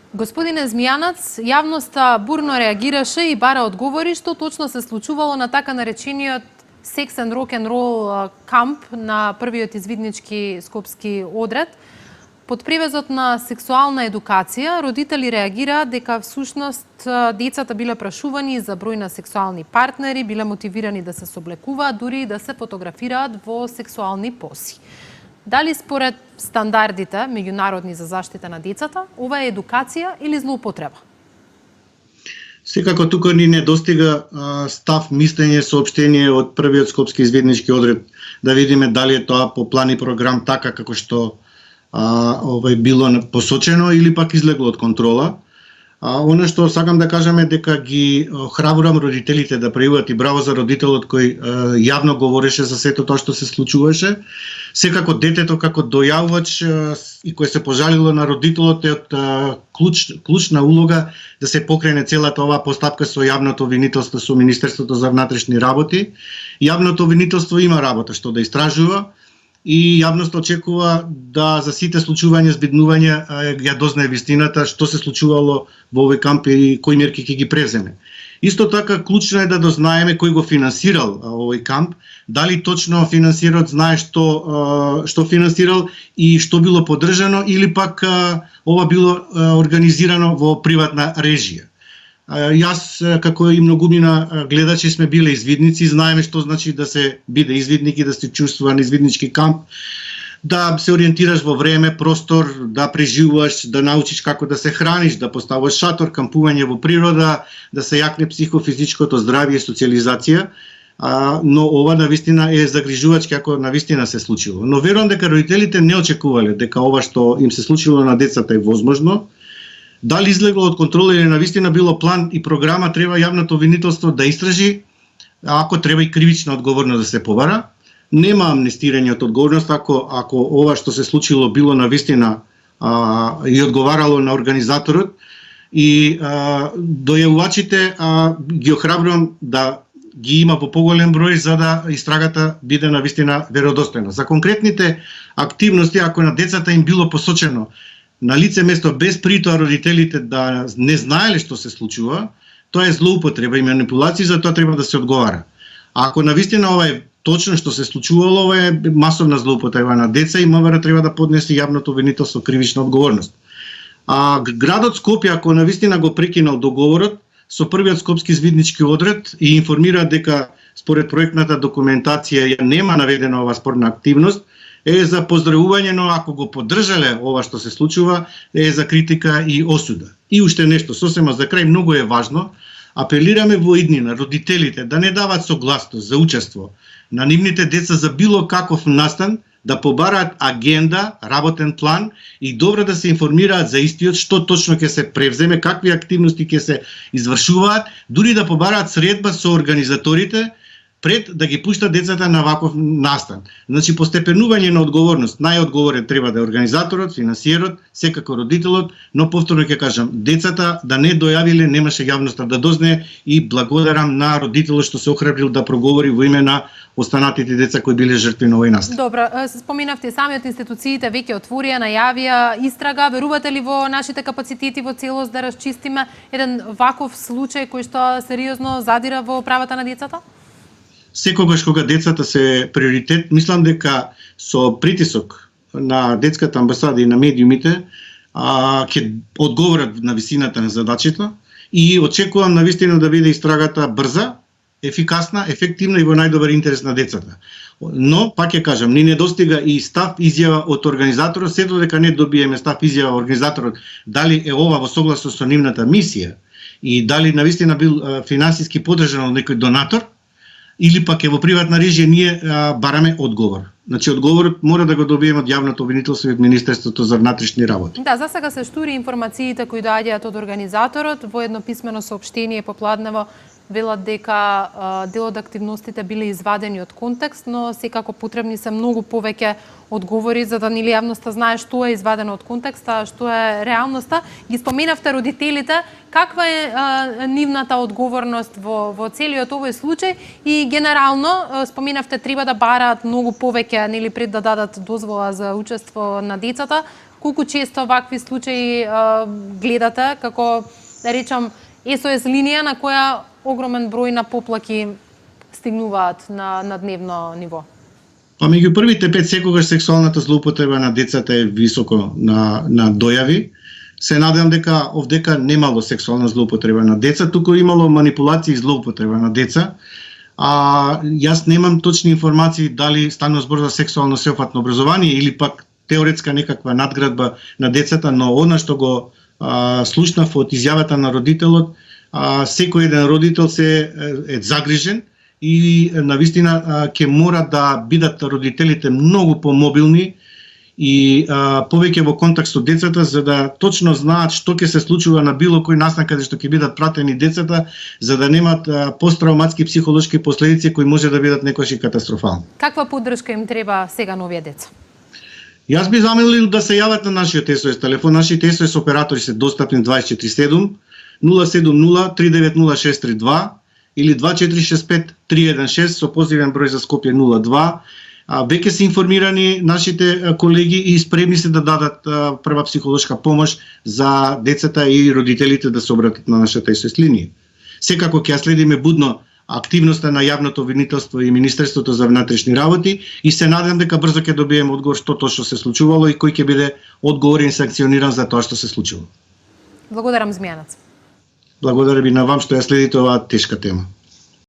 Господине Змијанац, јавноста бурно реагираше и бара одговори што точно се случувало на така наречениот сексен рок-н-рол камп на првиот извиднички скопски одред. Под привезот на сексуална едукација, родители реагираат дека всушност децата биле прашувани за број на сексуални партнери, биле мотивирани да се соблекуваат, дури и да се фотографираат во сексуални пози. Дали според стандардите меѓународни за заштита на децата, ова е едукација или злоупотреба? Секако тука ни недостига став, мислење, соопштение од првиот скопски извиднички одред, да видиме дали е тоа по план и програм така како што било посочено или пак излегло од контрола. Оно што сакам да кажам е дека ги храбрувам родителите да прејуват и браво за родителот кој јавно говореше за сето тоа што се случуваше. Секако детето како дојавувач и кој се пожалило на родителот е од клучна улога да се покрене целата оваа постапка со јавното обвинителство со Министерството за внатрешни работи. Јавното обвинителство има работа што да истражува и јавноста очекува да за сите случувања, збиднувања ја дознае вистината што се случувало во овој камп и кои мерки ќе ги превземе. Исто така клучно е да дознаеме кој го финансирал овој камп, дали точно финансирот знае што финансирал и што било поддржано или пак ова било организирано во приватна режија. Јас, како и многумина гледачи, сме биле извидници, знаеме што значи да се биде извидник и да се чувствува на извиднички камп, да се ориентираш во време, простор, да преживуваш, да научиш како да се храниш, да поставаш шатор, кампување во природа, да се јакне психофизичкото здравје и социализација, но ова навистина е загрижувачки ако навистина се случило. Но верувам дека родителите не очекувале дека ова што им се случило на децата е возможно. Дали излегло од контрола или навистина било план и програма, треба јавното обвинителство да истражи, ако треба и кривична одговорност да се побара. Нема амнестирање од одговорност ако ова што се случило било навистина и одговарало на организаторот и дојавувачите ги охрабрувам да ги има во поголем број за да истрагата биде навистина веродостојна. За конкретните активности, ако на децата им било посочено на лице место без притоа родителите да не знаеле што се случува, тоа е злоупотреба и манипулација, за тоа треба да се одговара. Ако навистина ова е точно што се случувало, ова е масовна злоупотреба на деца и МВР треба да поднесе јавното обвинителство кривична одговорност. Градот Скопје, ако навистина го прекинал договорот со првиот скопски извиднички одред и информира дека според проектната документација ја нема наведена ова спорна активност, е за поздравување, но ако го поддржале ова што се случува, е за критика и осуда. И уште нешто, сосема за крај, многу е важно, апелираме во иднина родителите да не дават согласност за учество на нивните деца за било каков настан, да побараат агенда, работен план и добро да се информираат за истиот, што точно ќе се превземе, какви активности ќе се извршуваат, дури да побараат средба со организаторите, пред да ги пушта децата на ваков настан. Значи, постепенување на одговорност. Најодговорен треба да е организаторот, финансиерот, секако родителот, но повторно ќе кажам, децата да не дојавиле, немаше јавноста да дознае и благодарам на родителот што се охрабрил да проговори во име на останатите деца кои биле жртви на овој настан. Добро, споминавте самиот институциите веќе отворија, најавија истрага. Верувате ли во нашите капацитети во целост да расчистиме еден ваков случај кој што сериозно задира во правата на децата? Секогаш кога децата се приоритет, мислам дека со притисок на детската амбасада и на медиумите ќе одговорат на висината на задачата и очекувам навистина да биде истрагата брза, ефикасна, ефективна и во најдобар интерес на децата. Но, пак ќе кажам, ни недостига и став изјава од организаторот, сето дека не добиеме став изјава од организаторот, дали е ова во согласно со нивната мисија и дали навистина бил финансиски поддржан од некој донатор, или пак е во приватна режија, ние бараме одговор. Значи, одговорот мора да го добиеме од јавното обвинителство и од Министерството за внатрешни работи. Да, за сега се штури информациите кои доаѓаат од организаторот. Во едно писмено соопштение попладнево велат дека дел од активностите биле извадени од контекст, но секако потребни се многу повеќе одговори за да нели јавноста знае што е извадено од контекста, што е реалноста. Ги споменавте родителите, каква е нивната одговорност во целиот овој случај и генерално споменавте треба да бараат многу повеќе нели пред да дадат дозвола за учество на децата. колку често вакви случаи гледате, како да речам SOS линија на која огромен број на поплаки стигнуваат на дневно ниво? Па меѓу првите 5 секогаш сексуалната злоупотреба на децата е високо на дојави. Се надевам дека овдека немало сексуална злоупотреба на деца, туку имало манипулации и злоупотреба на деца. Јас немам точни информации дали станува збор за сексуално сеопфатно образование или пак теоретска некаква надградба на децата, но она што го слушнав од изјавата на родителот, секој еден родител се е загрижен и навистина ќе мора да бидат родителите многу помобилни и повеќе во контакт со децата, за да точно знаат што ќе се случува на било кој настан каде што ќе бидат пратени децата, за да немат посттравматски психолошки последици кои може да бидат некогаш и катастрофални. Каква поддршка им треба сега на овие деца? Јас би замолил да се јават на нашиот SOS телефон. Нашите SOS оператори се достапни 24/7, 070-390-632 или 2465-316 со позивен број за Скопје 02. Веќе се информирани нашите колеги и спремни се да дадат прва психолошка помош за децата и родителите да се обратат на нашата SOS линија. Секако ќе следиме будно активноста на јавното обвинителство и Министерството за внатрешни работи и се надевам дека брзо ќе добиеме одговор што точно се случувало и кој ќе биде одговорен и санкциониран за тоа што се случило. Благодарам, Змијанац. Благодарам и на вам што ја следите оваа тешка тема.